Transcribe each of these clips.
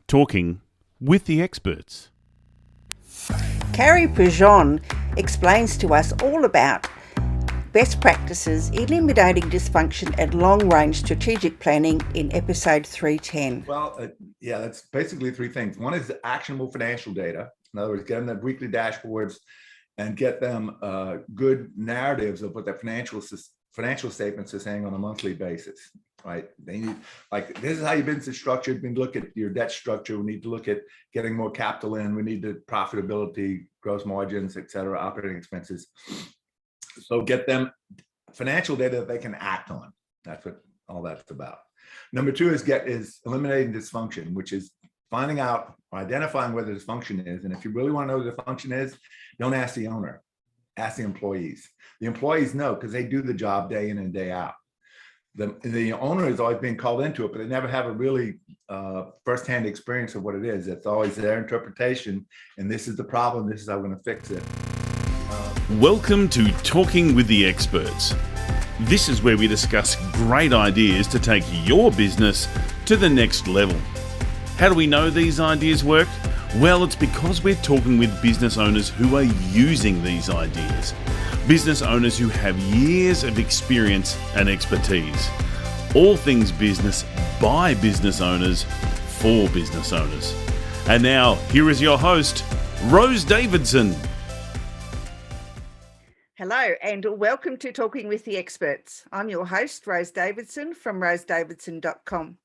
Talking with the experts. Cary Prejean explains to us all about best practices, eliminating dysfunction and long-range strategic planning in episode 310. Well, that's basically three things. One is actionable financial data. In other words, get them the weekly dashboards and get them good narratives of what their financial statements are saying on a monthly basis, right? They need, like, this is how your business is structured. We need to look at your debt structure. We need to look at getting more capital in. We need the profitability, gross margins, et cetera, operating expenses. So get them financial data that they can act on. That's what all that's about. Number two is eliminating dysfunction, which is finding out or identifying where the dysfunction is. And if you really want to know what the dysfunction is, don't ask the owner, ask the employees. The employees know because they do the job day in and day out. The owner is always being called into it, but they never have a really firsthand experience of what it is. It's always their interpretation. And this is the problem. This is how we're going to fix it. Welcome to Talking with the Experts. This is where we discuss great ideas to take your business to the next level. How do we know these ideas work? Well, it's because we're talking with business owners who are using these ideas. Business owners who have years of experience and expertise. All things business by business owners for business owners. And now, here is your host, Rose Davidson. Hello and welcome to Talking with the Experts. I'm your host, Rose Davidson from rosedavidson.com.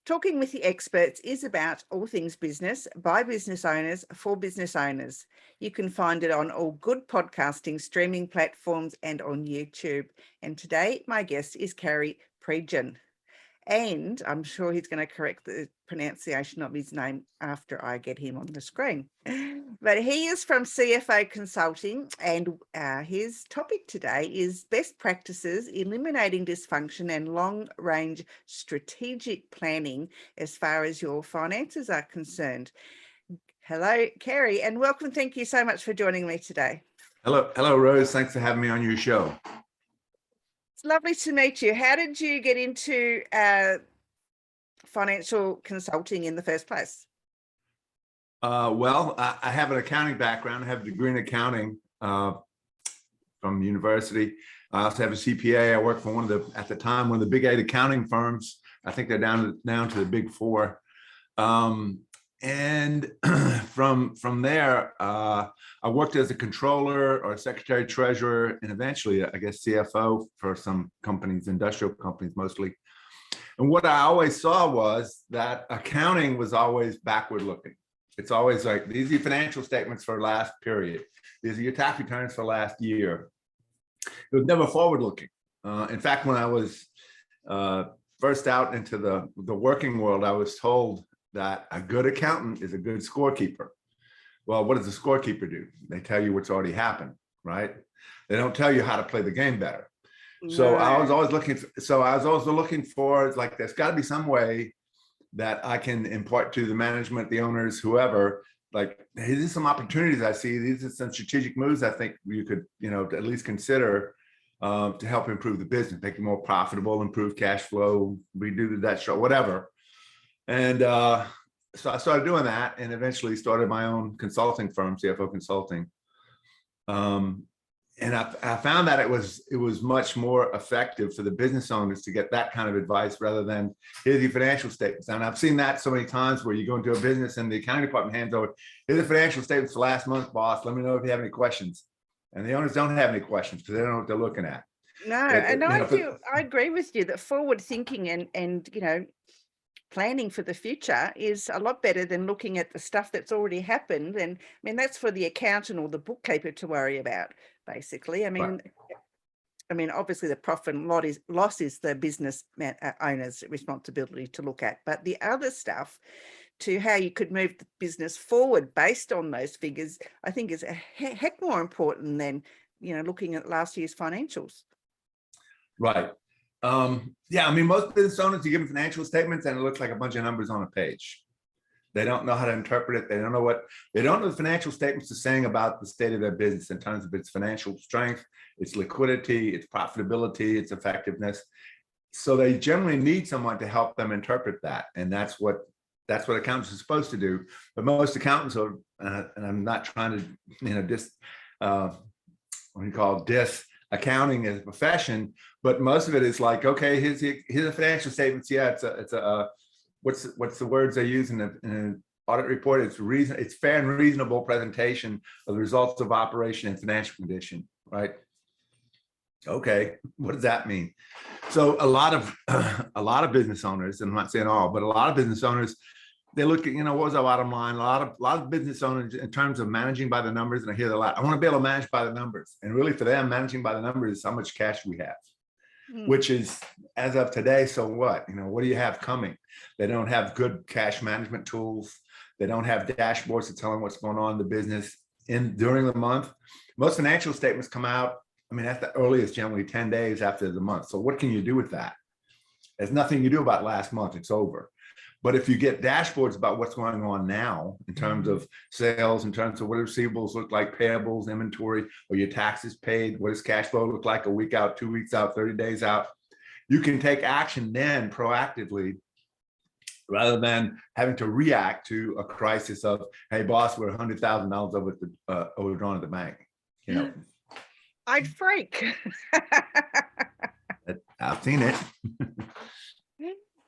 Talking with the Experts is about all things business by business owners for business owners. You can find it on all good podcasting streaming platforms and on YouTube. And today my guest is Cary Prejean. And I'm sure he's going to correct the pronunciation of his name after I get him on the screen. But he is from CFO Consulting, and his topic today is best practices, eliminating dysfunction and long-range strategic planning as far as your finances are concerned. Hello, Cary, and welcome. Thank you so much for joining me today. Hello, Rose. Thanks for having me on your show. Lovely to meet you. How did you get into financial consulting in the first place? Well, I have an accounting background. I have a degree in accounting from university. I also have a CPA. I work for one of the big 8 accounting firms. I think they're down to the big 4. And from there, I worked as a controller or secretary treasurer, and eventually, I guess, CFO for some companies, industrial companies mostly. And what I always saw was that accounting was always backward looking. It's always like, these are your financial statements for last period. These are your tax returns for last year. It was never forward looking. In fact, when I was first out into the working world, I was told that a good accountant is a good scorekeeper. Well, what does a scorekeeper do? They tell you what's already happened, right? They don't tell you how to play the game better. Right. So I was always looking for, like, there's got to be some way that I can impart to the management, the owners, whoever, like, hey, these are some opportunities I see. These are some strategic moves I think you could, at least consider to help improve the business, make it more profitable, improve cash flow, redo the debt structure, whatever. And so I started doing that, and eventually started my own consulting firm, CFO Consulting. And I found that it was much more effective for the business owners to get that kind of advice rather than, here's your financial statements. And I've seen that so many times where you go into a business and the accounting department hands over, here's the financial statements for last month, boss. Let me know if you have any questions. And the owners don't have any questions because they don't know what they're looking at. No, and I agree with you that forward thinking and planning for the future is a lot better than looking at the stuff that's already happened. And I mean, that's for the accountant or the bookkeeper to worry about, basically. Right. Obviously the profit and loss is the business owner's responsibility to look at, but the other stuff to how you could move the business forward based on those figures, I think is a heck more important than, looking at last year's financials. Right. Most business owners, you give them financial statements and it looks like a bunch of numbers on a page. They don't know how to interpret it. They don't know the financial statements are saying about the state of their business in terms of its financial strength, its liquidity, its profitability, its effectiveness. So they generally need someone to help them interpret that. And that's what That's what accountants are supposed to do. But most accountants are, and I'm not trying to, what do you call it, dis accounting as a profession, but most of it is like, okay, here's a financial statements. Yeah, it's a what's the words they use in an audit report? It's fair and reasonable presentation of the results of operation and financial condition, right? Okay, what does that mean? So a lot of business owners, and I'm not saying all, but a lot of business owners, they look at, what was our bottom line? A lot of business owners, in terms of managing by the numbers, and I hear that a lot. I want to be able to manage by the numbers, and really for them, managing by the numbers is how much cash we have, which is, as of today, so what? What do you have coming? They don't have good cash management tools. They don't have dashboards to tell them what's going on in the business during the month. Most financial statements come out, at the earliest, generally 10 days after the month. So what can you do with that? There's nothing you do about last month. It's over. But if you get dashboards about what's going on now in terms of sales, in terms of what receivables look like, payables, inventory, or your taxes paid, what does cash flow look like a week out, 2 weeks out, 30 days out, you can take action then proactively, rather than having to react to a crisis of, hey, boss, we're $100,000 overdrawn at the bank. I'd freak. I've seen it.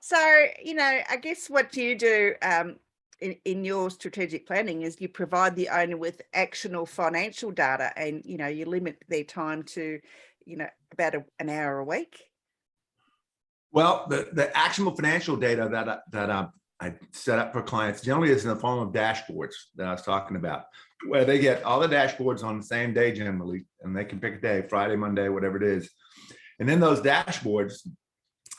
So, I guess what you do in your strategic planning is you provide the owner with actionable financial data, and, you limit their time to, about an hour a week. Well, the actionable financial data that I set up for clients generally is in the form of dashboards that I was talking about, where they get all the dashboards on the same day generally, and they can pick a day, Friday, Monday, whatever it is. And then those dashboards,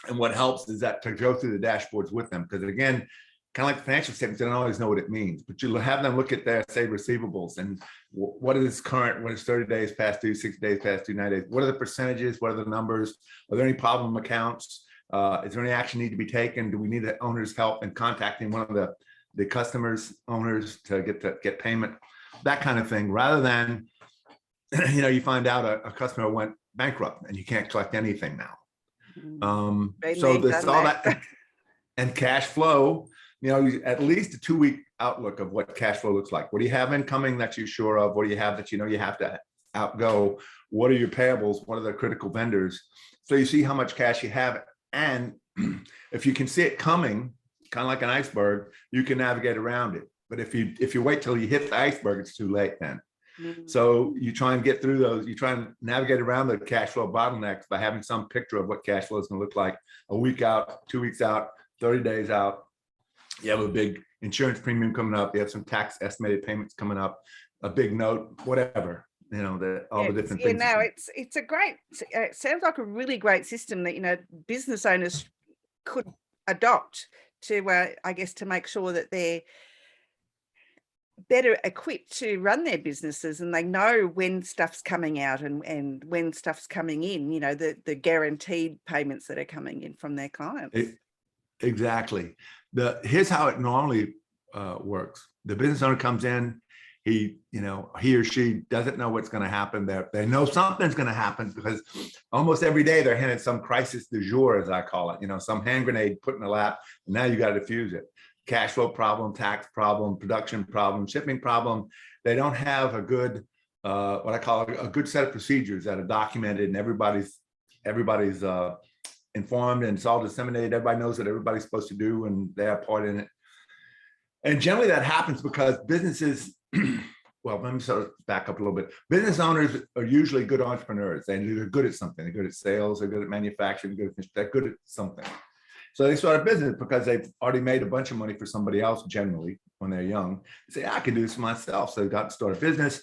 and what helps is that to go through the dashboards with them, because again, kind of like financial statements, they don't always know what it means, but you'll have them look at their, say, receivables and what is current, what is 30 days past due, 60 days past due, 90 days, what are the percentages, what are the numbers, are there any problem accounts, is there any action need to be taken, do we need the owner's help in contacting one of the customers, owners to get payment, that kind of thing, rather than, you find out a customer went bankrupt and you can't collect anything now. So there's all that, and cash flow, at least a 2-week outlook of what cash flow looks like. What do you have incoming that you're sure of? What do you have that you have to outgo? What are your payables? What are the critical vendors? So you see how much cash you have. And if you can see it coming, kind of like an iceberg, you can navigate around it. But if you wait till you hit the iceberg, it's too late then. So you try and get through those, you try and navigate around the cash flow bottlenecks by having some picture of what cash flow is going to look like a week out, 2 weeks out, 30 days out. You have a big insurance premium coming up. You have some tax estimated payments coming up, a big note, whatever, all the different things. It's a great, it sounds like a really great system that, business owners could adopt to, I guess, to make sure that they're better equipped to run their businesses, and they know when stuff's coming out and when stuff's coming in, the guaranteed payments that are coming in from their clients. Exactly. Here's how it normally works. The business owner comes in, he or she doesn't know what's going to happen. They know something's going to happen because almost every day they're handed some crisis du jour, as I call it, some hand grenade put in the lap, and now you got to defuse it. Cash flow problem, tax problem, production problem, shipping problem. They don't have a good, what I call a good set of procedures that are documented, and everybody's informed, and it's all disseminated. Everybody knows what everybody's supposed to do, and they have part in it. And generally that happens because businesses, well, let me sort of back up a little bit. Business owners are usually good entrepreneurs. They're good at something. They're good at sales. They're good at manufacturing. They're good at something. So they start a business because they've already made a bunch of money for somebody else, generally, when they're young. They say, I can do this myself. So they've got to start a business.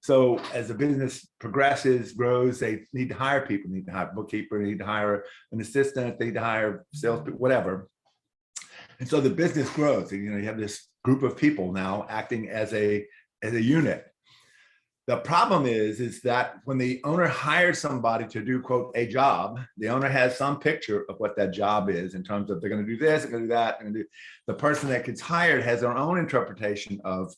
So as the business progresses, grows, they need to hire people, need to hire a bookkeeper, need to hire an assistant, they need to hire salespeople, whatever. And so the business grows. You have this group of people now acting as a unit. The problem is that when the owner hires somebody to do, quote, a job, the owner has some picture of what that job is in terms of they're going to do this, they're going to do that. The person that gets hired has their own interpretation of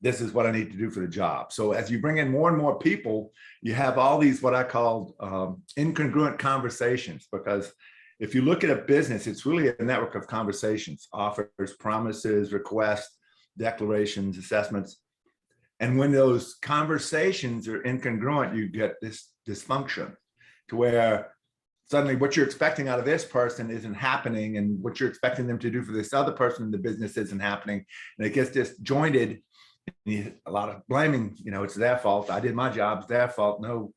this is what I need to do for the job. So as you bring in more and more people, you have all these what I call incongruent conversations, because if you look at a business, it's really a network of conversations, offers, promises, requests, declarations, assessments. And when those conversations are incongruent, you get this dysfunction to where suddenly what you're expecting out of this person isn't happening, and what you're expecting them to do for this other person in the business isn't happening. And it gets disjointed. A lot of blaming, it's their fault. I did my job, it's their fault. No.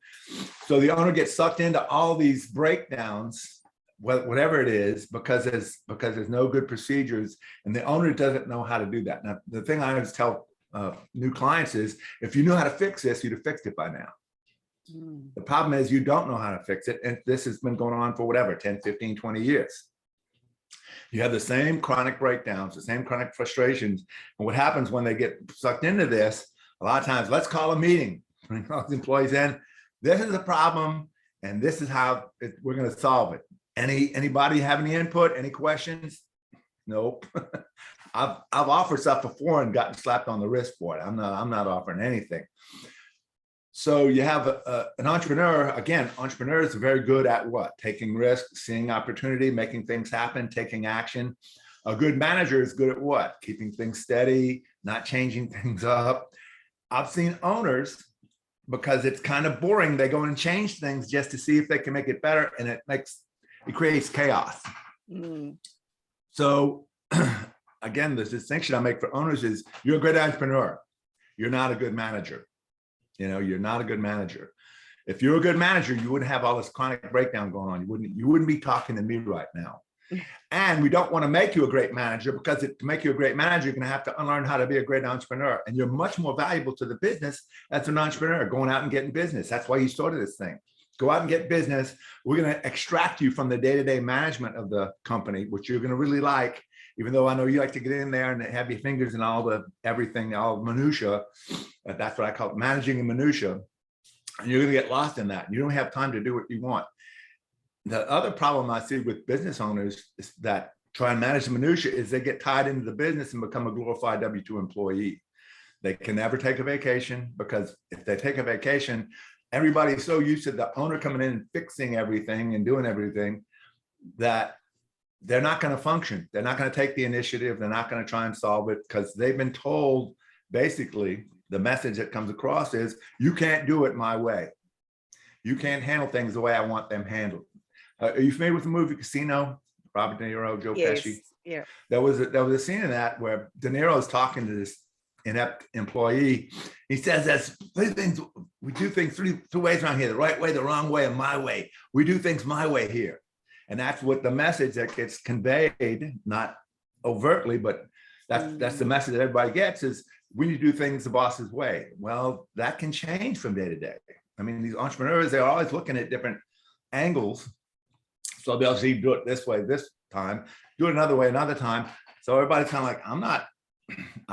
So the owner gets sucked into all these breakdowns, whatever it is, because there's no good procedures, and the owner doesn't know how to do that. Now, the thing I always tell new clients is, if you knew how to fix this, you'd have fixed it by now. The problem is you don't know how to fix it. And this has been going on for whatever, 10, 15, 20 years. You have the same chronic breakdowns, the same chronic frustrations. And what happens when they get sucked into this, a lot of times, let's call a meeting, bring all the employees in. This is the problem, and this is how we're going to solve it. Anybody have any input, any questions? Nope. I've offered stuff before and gotten slapped on the wrist for it. I'm not offering anything. So you have an entrepreneur. Again, entrepreneurs are very good at what? Taking risks, seeing opportunity, making things happen, taking action. A good manager is good at what? Keeping things steady, not changing things up. I've seen owners, because it's kind of boring, they go and change things just to see if they can make it better, and it creates chaos. So again, the distinction I make for owners is, you're a great entrepreneur, you're not a good manager. You're not a good manager. If you're a good manager, you wouldn't have all this chronic breakdown going on. You wouldn't be talking to me right now. And we don't want to make you a great manager, because to make you a great manager, you're going to have to unlearn how to be a great entrepreneur. And you're much more valuable to the business as an entrepreneur, going out and getting business. That's why you started this thing. Go out and get business. We're going to extract you from the day-to-day management of the company, which you're going to really like, even though I know you like to get in there and have your fingers in all the everything, all minutia. That's what I call it, managing the minutia. And you're going to get lost in that. You don't have time to do what you want. The other problem I see with business owners is that try and manage the minutia is they get tied into the business and become a glorified W-2 employee. They can never take a vacation, because if they take a vacation, everybody's so used to the owner coming in and fixing everything and doing everything that they're not going to function. They're not going to take the initiative. They're not going to try and solve it, because they've been told, basically, the message that comes across is, you can't do it my way. You can't handle things the way I want them handled. Are you familiar with the movie Casino? Robert De Niro, Joe Pesci? Yeah. There was a scene in that where De Niro is talking to this inept employee. He says, "That's things. We do things three ways around here: the right way, the wrong way, and my way. We do things my way here." And that's what the message that gets conveyed, not overtly, but that's the message that everybody gets, is we need to do things the boss's way. Well, that can change from day to day. I mean, these entrepreneurs, they're always looking at different angles. So they'll see, do it this way this time, do it another way another time. So everybody's kind of like, I'm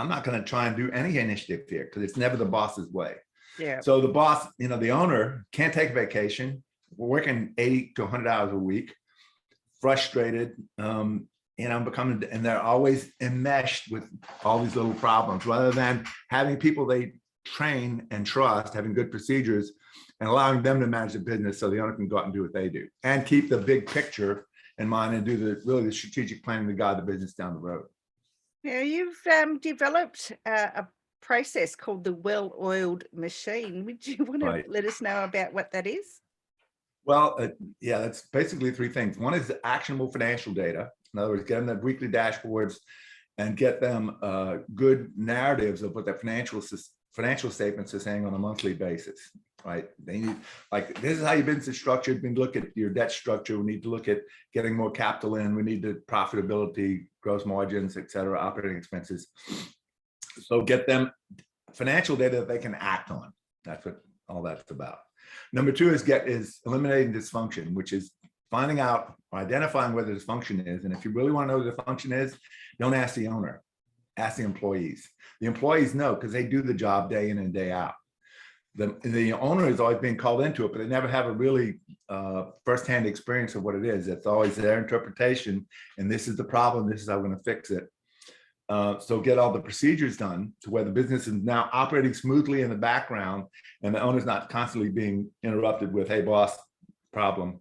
not going to try and do any initiative here, because it's never the boss's way. Yeah. So the boss, the owner can't take a vacation. We're working 80 to 100 hours a week, frustrated, and they're always enmeshed with all these little problems, rather than having people they train and trust, having good procedures, and allowing them to manage the business so the owner can go out and do what they do, and keep the big picture in mind, and do the strategic planning to guide the business down the road. Now, you've developed a process called the well-oiled machine. Would you want to let us know about what that is? Well, yeah, that's basically three things. One is actionable financial data. In other words, get them the weekly dashboards and get them good narratives of what their financial statements are saying on a monthly basis, right? They need, like, this is how your business is structured. We need to look at your debt structure. We need to look at getting more capital in. We need the profitability, gross margins, et cetera, operating expenses. So get them financial data that they can act on. That's what all that's about. Number two is eliminating dysfunction, which is finding out or identifying where the dysfunction is. And if you really want to know what the dysfunction is, don't ask the owner, ask the employees. The employees know, because they do the job day in and day out. The owner is always being called into it, but they never have a really firsthand experience of what it is. It's always their interpretation, and this is the problem, this is how we're going to fix it. So get all the procedures done to where the business is now operating smoothly in the background, and the owner's not constantly being interrupted with, hey boss, problem.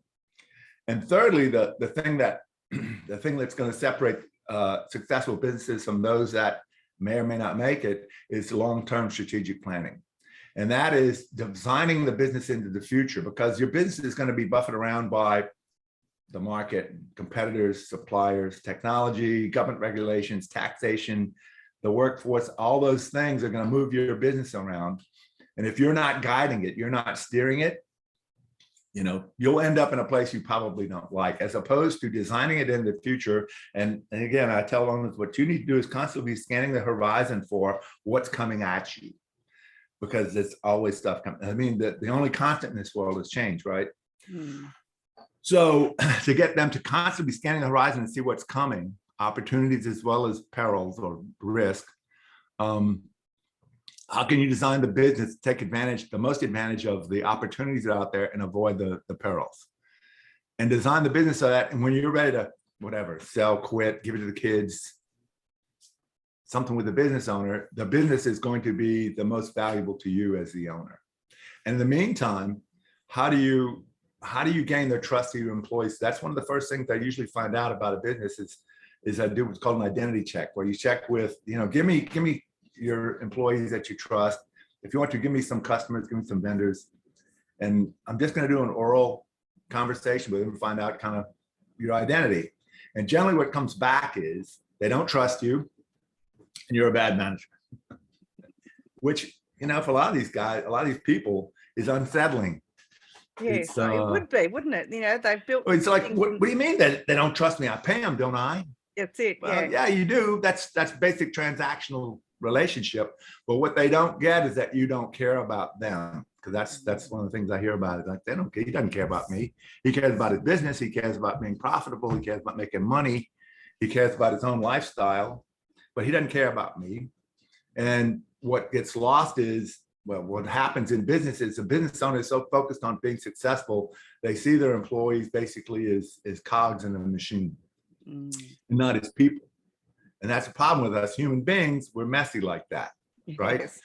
And thirdly, the thing that's going to separate successful businesses from those that may or may not make it is long-term strategic planning. And that is designing the business into the future, because your business is going to be buffeted around by the market, competitors, suppliers, technology, government regulations, taxation, the workforce. All those things are going to move your business around. And if you're not guiding it, you're not steering it, you'll end up in a place you probably don't like, as opposed to designing it in the future. And again, I tell owners, what you need to do is constantly scanning the horizon for what's coming at you, because there's always stuff coming. I mean, the only constant in this world is change, right? So to get them to constantly scanning the horizon and see what's coming, opportunities as well as perils or risk, how can you design the business to take the most advantage of the opportunities that are out there and avoid the perils? And design the business so that, and when you're ready to, whatever, sell, quit, give it to the kids, something with the business owner, the business is going to be the most valuable to you as the owner. And in the meantime, how do you gain the trust of your employees? That's one of the first things I usually find out about a business is I do what's called an identity check, where you check with, give me your employees that you trust. If you want to, give me some customers, give me some vendors. And I'm just going to do an oral conversation with them and find out kind of your identity. And generally what comes back is they don't trust you and you're a bad manager, which, for a lot of these guys, a lot of these people is unsettling. Yes, it would be, wouldn't it? They've built. It's like, what do you mean that they don't trust me? I pay them, don't I? That's it. Well, yeah, you do. That's basic transactional relationship. But what they don't get is that you don't care about them, because that's one of the things I hear about it. Like, he doesn't care about me. He cares about his business. He cares about being profitable. He cares about making money. He cares about his own lifestyle, but he doesn't care about me. And what gets lost is, well, what happens in business is the business owner is so focused on being successful, they see their employees basically as cogs in a machine, and not as people. And that's the problem with us human beings. We're messy like that, right? Yes.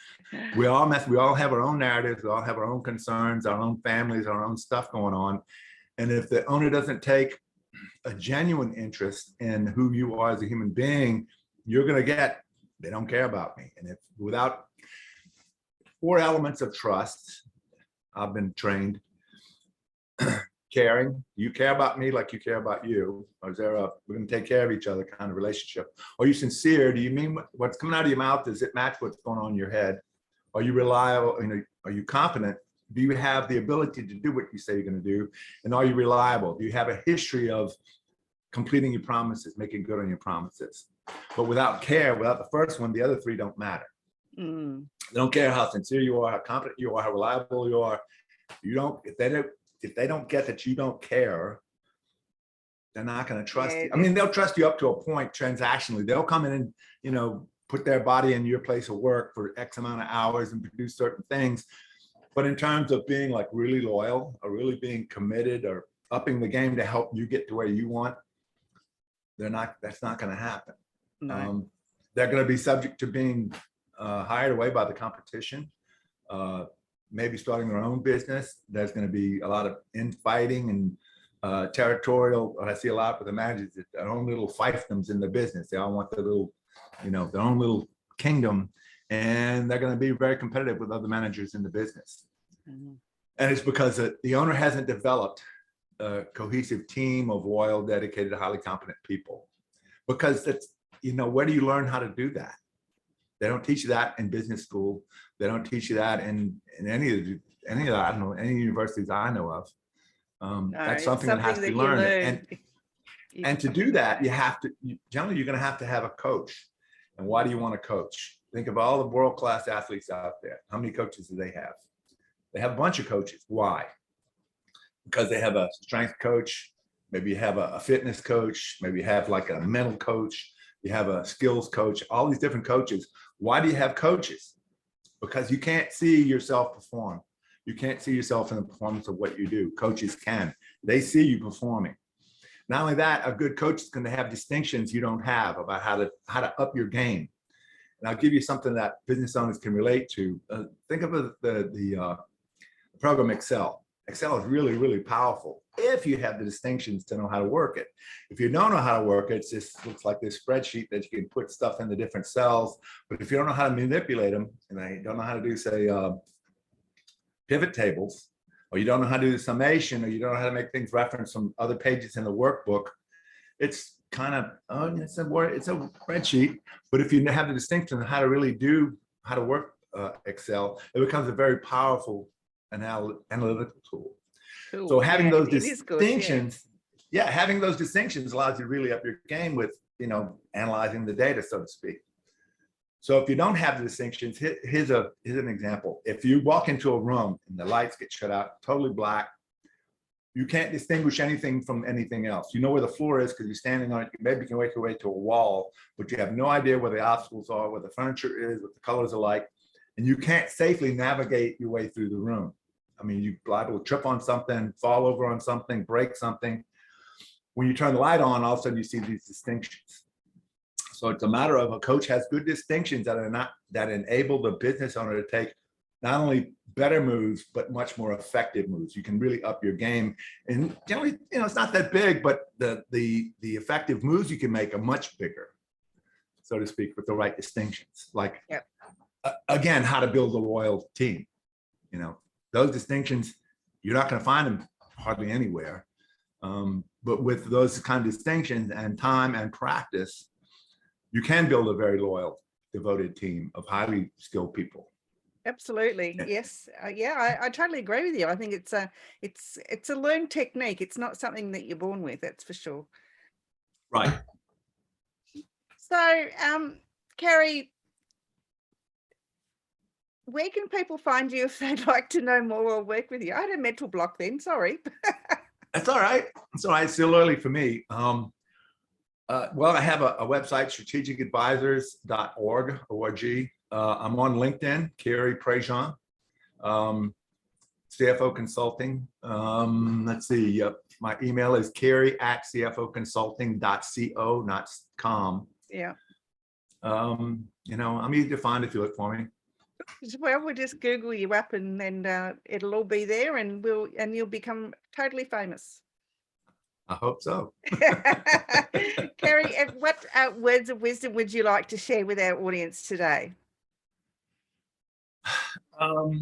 We all mess. We all have our own narratives. We all have our own concerns, our own families, our own stuff going on. And if the owner doesn't take a genuine interest in who you are as a human being, you're going to get, they don't care about me. And if without 4 elements of trust, I've been trained. Caring, you care about me like you care about you, or is there we're going to take care of each other kind of relationship? Are you sincere? Do you mean what's coming out of your mouth? Does it match what's going on in your head? Are you reliable? Are you confident? Do you have the ability to do what you say you're going to do? And are you reliable? Do you have a history of completing your promises, making good on your promises? But without care, without the first one, the other 3 don't matter. They don't care how sincere you are, how confident you are, how reliable you are. If they don't get that you don't care, they're not going to trust you. I mean, they'll trust you up to a point transactionally. They'll come in and, put their body in your place of work for X amount of hours and produce certain things. But in terms of being like really loyal or really being committed or upping the game to help you get to where you want, that's not going to happen. No. They're going to be subject to being hired away by the competition. Maybe starting their own business. There's going to be a lot of infighting and territorial. I see a lot with the managers, their own little fiefdoms in the business. They all want their little, their own little kingdom, and they're going to be very competitive with other managers in the business. And it's because the owner hasn't developed a cohesive team of loyal, dedicated, highly competent people. Because that's, where do you learn how to do that? They don't teach you that in business school. They don't teach you that in any of that. I don't know, any universities I know of. That's something that has to be learned. And to do that, generally you're going to have a coach. And why do you want a coach? Think of all the world-class athletes out there. How many coaches do they have? They have a bunch of coaches. Why? Because they have a strength coach. Maybe you have a fitness coach. Maybe you have like a mental coach. You have a skills coach, all these different coaches. Why do you have coaches? Because you can't see yourself perform. You can't see yourself in the performance of what you do. Coaches can. They see you performing. Not only that, a good coach is going to have distinctions you don't have about how to up your game. And I'll give you something that business owners can relate to. Think of the program Excel. Excel is really, really powerful. if you have the distinctions to know how to work it. If you don't know how to work it, it just looks like this spreadsheet that you can put stuff in the different cells. But if you don't know how to manipulate them, and I don't know how to do, say, pivot tables, or you don't know how to do summation, or you don't know how to make things reference from other pages in the workbook, it's kind of, it's a spreadsheet. But if you have the distinction of how to really do, how to work Excel, it becomes a very powerful analytical tool. Cool. So having those it is good, distinctions, having those distinctions allows you to really up your game with, analyzing the data, so to speak. So if you don't have the distinctions, here's an example. If you walk into a room and the lights get shut out, totally black, you can't distinguish anything from anything else. You know where the floor is because you're standing on it. Maybe you can make your way to a wall, but you have no idea where the obstacles are, where the furniture is, what the colors are like, and you can't safely navigate your way through the room. I mean, you're liable to trip on something, fall over on something, break something. When you turn the light on, all of a sudden you see these distinctions. So it's a matter of a coach has good distinctions that enable the business owner to take not only better moves, but much more effective moves. You can really up your game. And generally, it's not that big, but the effective moves you can make are much bigger, so to speak, with the right distinctions. Like, again, how to build a loyal team. Those distinctions, you're not going to find them hardly anywhere. But with those kind of distinctions and time and practice, you can build a very loyal, devoted team of highly skilled people. Absolutely. Yes. I totally agree with you. I think it's a learned technique. It's not something that you're born with, that's for sure. Right. So, Cary, where can people find you if they'd like to know more or work with you? I had a mental block then, sorry. That's all right. It's all right. It's still early for me. Well, I have a website, strategicadvisors.org. I'm on LinkedIn, Cary Prejean, CFO Consulting. Let's see. My email is cary@cfoconsulting.co, not .com. Yeah. I'm easy to find if you look for me. Well, we'll just Google you up and then it'll all be there, and you'll become totally famous. I hope so. Cary, what words of wisdom would you like to share with our audience today? I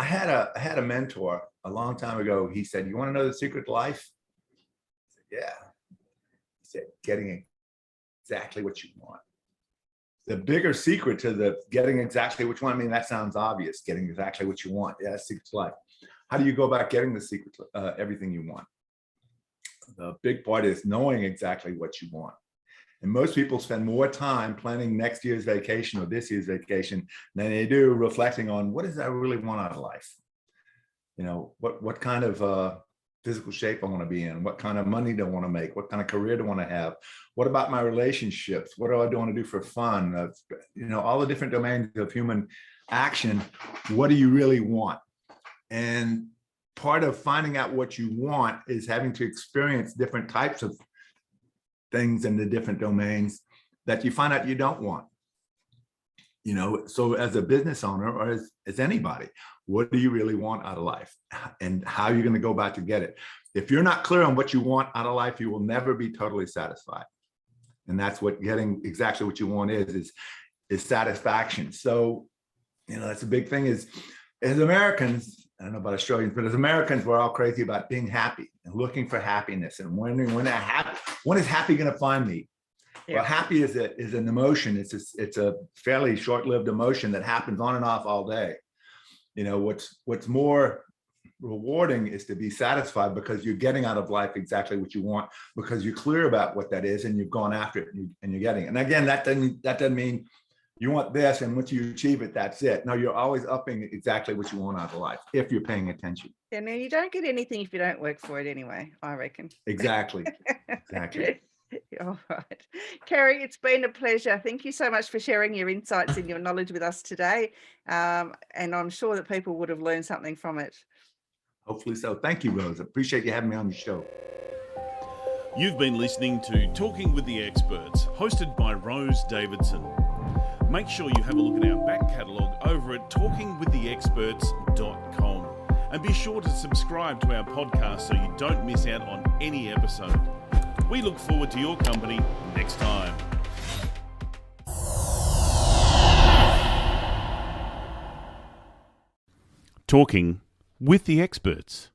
had a mentor a long time ago. He said, "You want to know the secret to life?" I said, "Yeah." He said, "Getting exactly what you want." The bigger secret to the getting exactly what you want, I mean, that sounds obvious, getting exactly what you want. Yeah, that's secret to life. How do you go about getting the secret to everything you want? The big part is knowing exactly what you want. And most people spend more time planning next year's vacation or this year's vacation than they do reflecting on what does I really want out of life? What kind of physical shape I want to be in, what kind of money do I want to make, what kind of career do I want to have, what about my relationships, what do I want to do for fun, all the different domains of human action. What do you really want? And part of finding out what you want is having to experience different types of things in the different domains that you find out you don't want. So as a business owner or as anybody, what do you really want out of life, and how are you going to go about to get it? If you're not clear on what you want out of life, you will never be totally satisfied. And that's what getting exactly what you want is satisfaction. So, that's a big thing is, as Americans, I don't know about Australians, but as Americans, we're all crazy about being happy and looking for happiness and wondering when is happy going to find me? Yeah. Well, happy is an emotion. It's a fairly short-lived emotion that happens on and off all day. What's more rewarding is to be satisfied because you're getting out of life exactly what you want, because you're clear about what that is and you've gone after it and you're getting it. And again, that doesn't mean you want this and once you achieve it, that's it. No, you're always upping exactly what you want out of life if you're paying attention. Yeah, now you don't get anything if you don't work for it anyway, I reckon. Exactly. All right. Cary, it's been a pleasure. Thank you so much for sharing your insights and your knowledge with us today. And I'm sure that people would have learned something from it. Hopefully so. Thank you, Rose. Appreciate you having me on the show. You've been listening to Talking with the Experts, hosted by Rose Davidson. Make sure you have a look at our back catalogue over at talkingwiththeexperts.com. And be sure to subscribe to our podcast so you don't miss out on any episode. We look forward to your company next time. Talking with the experts.